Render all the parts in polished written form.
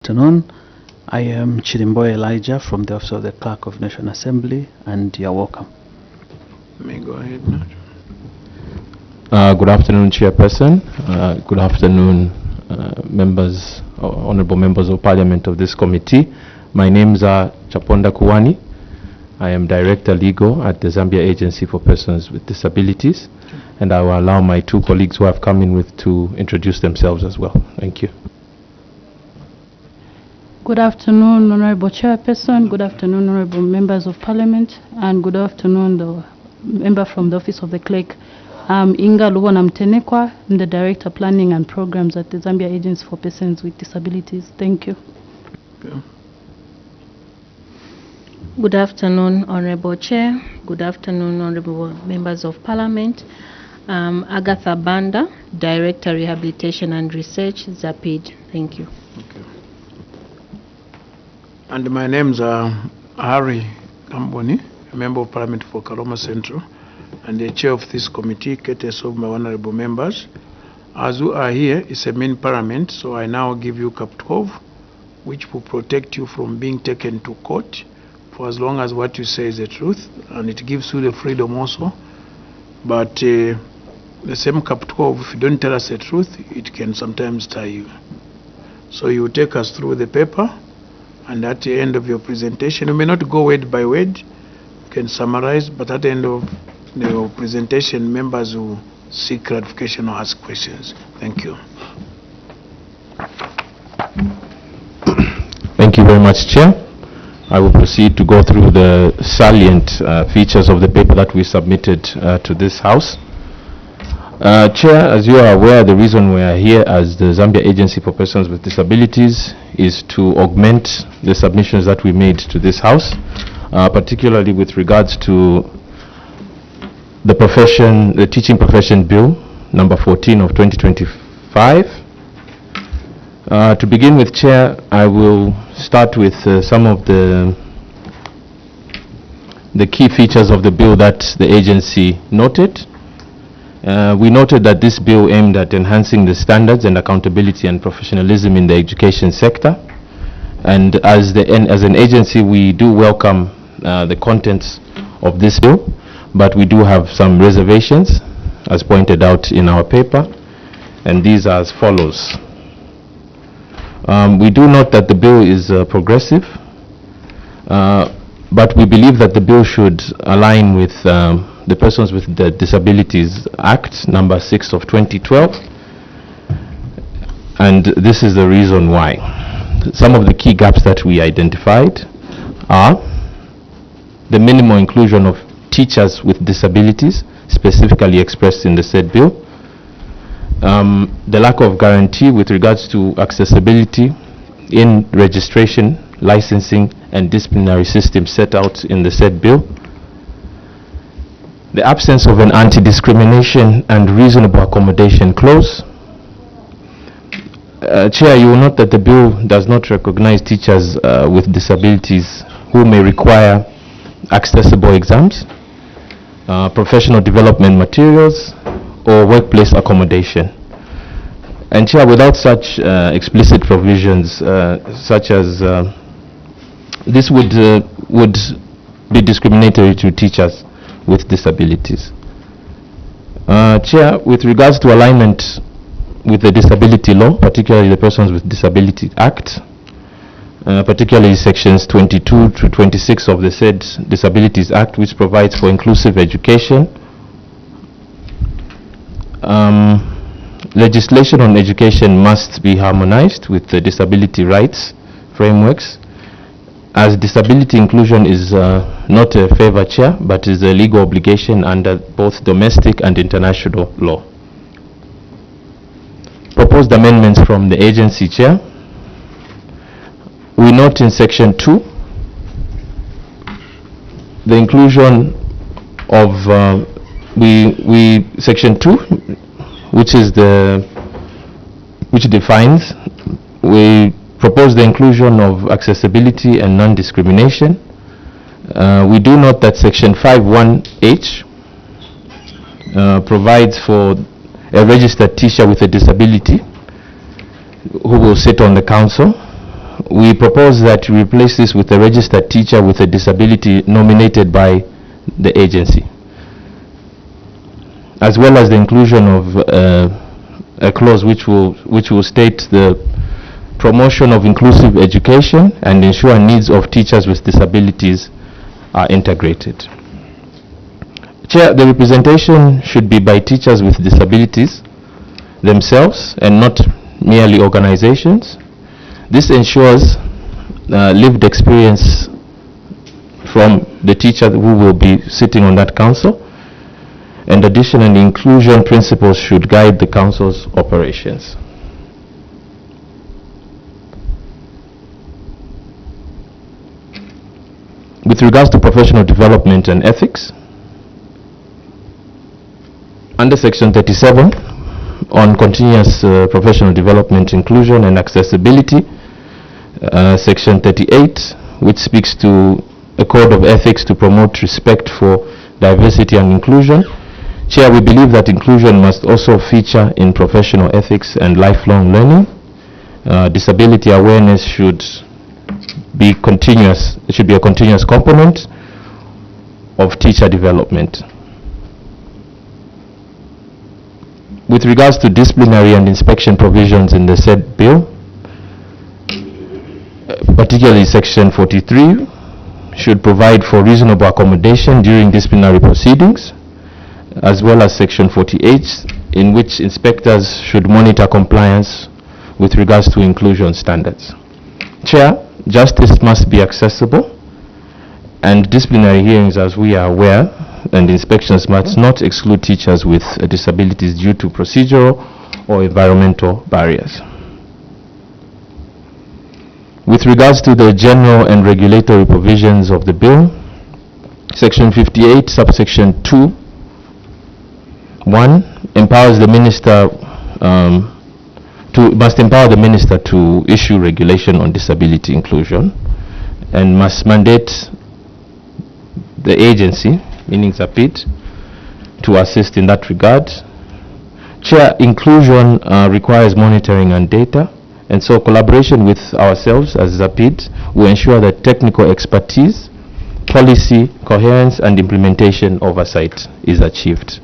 Afternoon. I am Chirimboy Elijah from the Office of the Clerk of National Assembly, and you're welcome. May go ahead now. Good afternoon, Chairperson. Good afternoon, honorable members of Parliament of this committee. My names are Chaponda Kuwani. I am Director Legal at the Zambia Agency for Persons with Disabilities, and I will allow my two colleagues who have come in with to introduce themselves as well. Thank you. Good afternoon, Honorable Chairperson. Good afternoon, Honorable Members of Parliament, and good afternoon, the member from the Office of the Clerk. I'm Inga Lubona Mtenekwa. I'm the Director Planning and Programs at the Zambia Agency for Persons with Disabilities. Thank you. Okay. Good afternoon, Honorable Chair. Good afternoon, Honorable Members of Parliament. Agatha Banda, Director Rehabilitation and Research, ZAPID. Thank you. Okay. And my names are Harry Kamboni, a Member of Parliament for Karoma Central, and the Chair of this committee, courtesy of my honorable members. As you are here, it's a main parliament, so I now give you Cap 12, which will protect you from being taken to court for as long as what you say is the truth, and it gives you the freedom also. But the same Cap 12, if you don't tell us the truth, it can sometimes tie you. So you take us through the paper, and at the end of your presentation, you may not go word by word, you can summarize, but at the end of the presentation, members will seek clarification or ask questions. Thank you. Thank you very much, Chair. I will proceed to go through the salient features of the paper that we submitted to this House. Chair, as you are aware, the reason we are here as the Zambia Agency for Persons with Disabilities is to augment the submissions that we made to this House, particularly with regards to the Teaching Profession Bill, number 14 of 2025. To begin with, Chair, I will start with some of the key features of the bill that the agency noted. We noted that this bill aimed at enhancing the standards and accountability and professionalism in the education sector. And as an agency, we do welcome the contents of this bill, but we do have some reservations, as pointed out in our paper, and these are as follows. We do note that the bill is progressive, but we believe that the bill should align with the Persons with Disabilities Act, number 6 of 2012, and this is the reason why. Some of the key gaps that we identified are the minimal inclusion of teachers with disabilities, specifically expressed in the said bill, the lack of guarantee with regards to accessibility in registration, licensing, and disciplinary systems set out in the said bill, the absence of an anti-discrimination and reasonable accommodation clause. Chair, you will note that the bill does not recognize teachers with disabilities who may require accessible exams, professional development materials, or workplace accommodation. And Chair, without such explicit provisions, such as this would be discriminatory to teachers with disabilities. Chair, with regards to alignment with the disability law, particularly the Persons with Disability Act, particularly sections 22 to 26 of the said Disabilities Act, which provides for inclusive education. Legislation on education must be harmonized with the disability rights frameworks, as disability inclusion is not a favor, Chair, but is a legal obligation under both domestic and international law. Proposed amendments from the agency, Chair. We note in section 2 the inclusion of section 2, which defines, we propose the inclusion of accessibility and non-discrimination. We do note that section 5.1h provides for a registered teacher with a disability who will sit on the council. we propose that we replace this with a registered teacher with a disability nominated by the agency, as well as the inclusion of a clause which will state the promotion of inclusive education and ensure needs of teachers with disabilities are integrated. Chair, the representation should be by teachers with disabilities themselves and not merely organizations. This ensures lived experience from the teacher who will be sitting on that council, and additionally, inclusion principles should guide the council's operations. With regards to professional development and ethics, under Section 37 on continuous professional development, inclusion and accessibility, Section 38, which speaks to a code of ethics to promote respect for diversity and inclusion. Chair, we believe that inclusion must also feature in professional ethics and lifelong learning. Disability awareness should be continuous. It should be a continuous component of teacher development. With regards to disciplinary and inspection provisions in the said bill, particularly Section 43 should provide for reasonable accommodation during disciplinary proceedings, as well as Section 48, in which inspectors should monitor compliance with regards to inclusion standards. Chair, justice must be accessible, and disciplinary hearings, as we are aware, and inspections must not exclude teachers with disabilities due to procedural or environmental barriers. With regards to the general and regulatory provisions of the bill, Section 58, subsection 2, 1 empowers the minister must empower the minister to issue regulation on disability inclusion, and must mandate the agency, meaning ZAPID, to assist in that regard. Chair, inclusion requires monitoring and data, and so collaboration with ourselves as ZAPID will ensure that technical expertise, policy coherence and implementation oversight is achieved.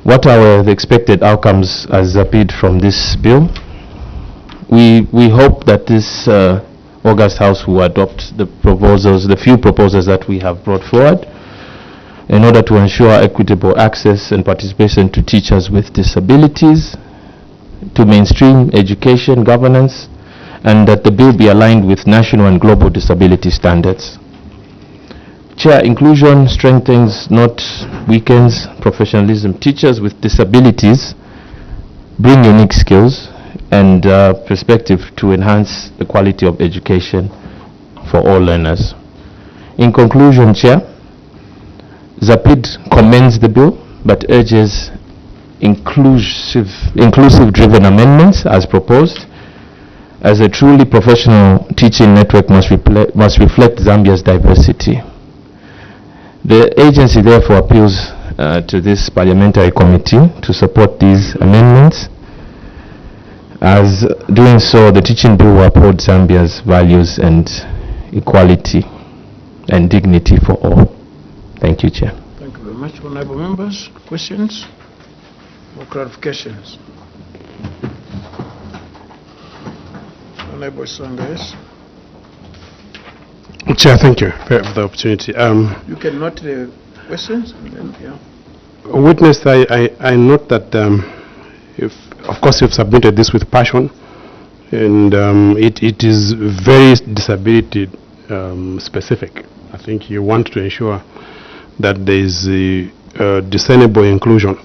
What are the expected outcomes as ZAPID from this bill? We hope that this August House will adopt the proposals, the few proposals that we have brought forward, in order to ensure equitable access and participation to teachers with disabilities, to mainstream education governance, and that the bill be aligned with national and global disability standards. Chair, inclusion strengthens, not weakens, professionalism. Teachers with disabilities bring unique skills and perspective to enhance the quality of education for all learners. In conclusion, Chair, ZAPID commends the bill but urges inclusive-driven amendments as proposed, as a truly professional teaching network must reflect Zambia's diversity. The agency therefore appeals to this parliamentary committee to support these amendments, as doing so the teaching bill will uphold Zambia's values and equality and dignity for all. Thank you, Chair. Thank you very much. Honorable members, questions or clarifications? Honorable Sanga, yes. Chair, thank you for the opportunity. You can note the questions and then, yeah. Witness, I note that of course you've submitted this with passion, and it is very disability specific. I think you want to ensure that there is discernible inclusion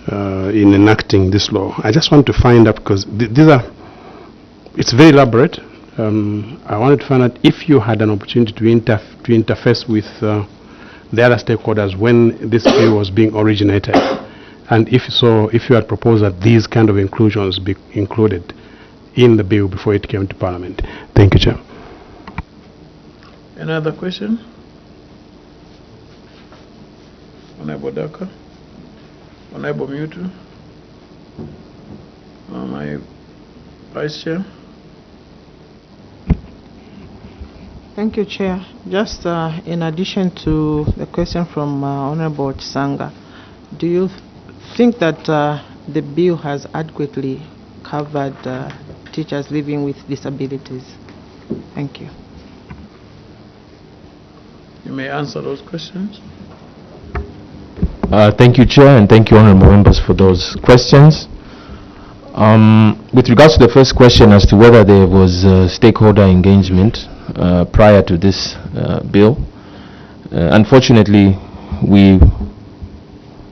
in enacting this law. I just want to find out, because it's very elaborate. I wanted to find out if you had an opportunity to interface with the other stakeholders when this bill was being originated, and if so, if you had proposed that these kind of inclusions be included in the bill before it came to Parliament. Thank you, Chair. Any other question? Honorable Daka? Honorable Mutu? My Vice Chair? Thank you, Chair. Just in addition to the question from Honorable Chisanga, do you think that the bill has adequately covered teachers living with disabilities? Thank you. You may answer those questions. Thank you, Chair, and thank you, honorable members, for those questions. With regards to the first question as to whether there was stakeholder engagement prior to this bill, unfortunately, we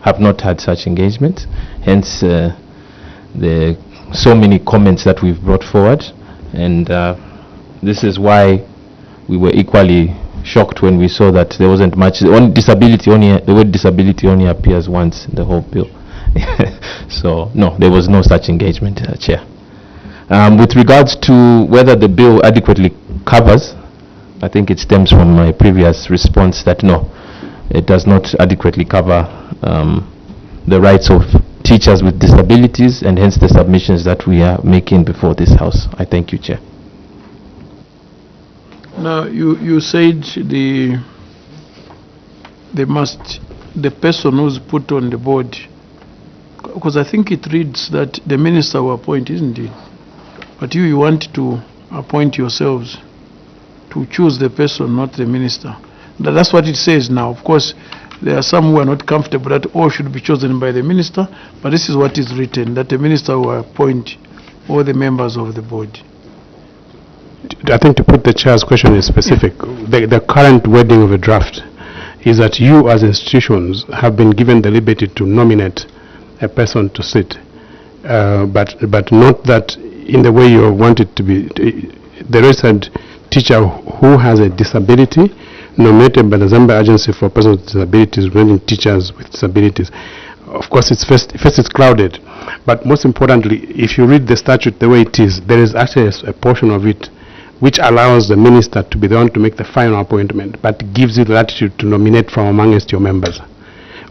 have not had such engagement. Hence, the so many comments that we've brought forward, and this is why we were equally shocked when we saw that there wasn't much on disability. The word disability only appears once in the whole bill. So no, there was no such engagement, Chair. With regards to whether the bill adequately covers, I think it stems from my previous response that no, it does not adequately cover the rights of teachers with disabilities, and hence the submissions that we are making before this House. I thank you, Chair. Now, you said the person who's put on the board, because I think it reads that the minister will appoint, isn't it? But you want to appoint yourselves to choose the person, not the minister. That's what it says now. Of course, there are some who are not comfortable that all should be chosen by the minister, but this is what is written, that the minister will appoint all the members of the board. I think to put the chair's question in specific, the current wording of a draft is that you as institutions have been given the liberty to nominate a person to sit, but not that in the way you want it to be. The registered teacher who has a disability nominated by the Zambia Agency for Persons with Disabilities, representing teachers with disabilities. Of course, it's first it's clouded, but most importantly, if you read the statute the way it is, there is actually a portion of it which allows the minister to be the one to make the final appointment, but gives you the latitude to nominate from amongst your members.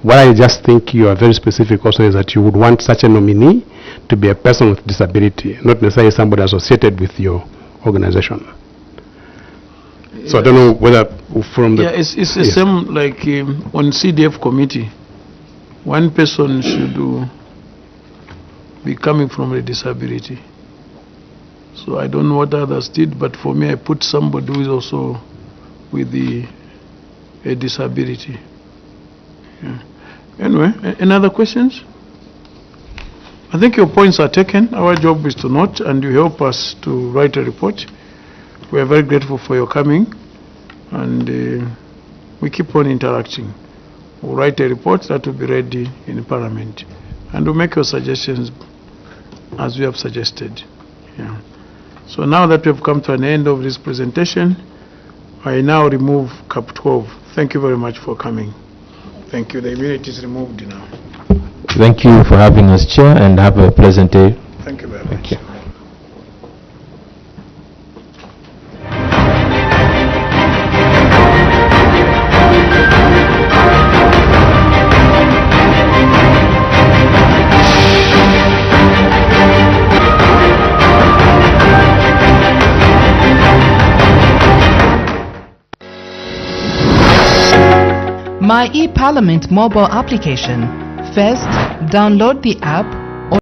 What I just think you are very specific also is that you would want such a nominee to be a person with disability, not necessarily somebody associated with your organization. So I don't know whether from the... Yeah, it's the same like on CDF committee. One person should be coming from a disability. So I don't know what others did, but for me I put somebody who is also with a disability. Yeah. Anyway, any other questions? I think your points are taken. Our job is to note, and you help us to write a report. We are very grateful for your coming, and we keep on interacting. We'll write a report that will be ready in Parliament, and we'll make your suggestions as we have suggested. Yeah. So now that we have come to an end of this presentation, I now remove Cap 12. Thank you very much for coming. Thank you. The immunity is removed now. Thank you for having us, Chair, and have a pleasant day. Thank you very much. Thank you. My eParliament mobile application. First, download the app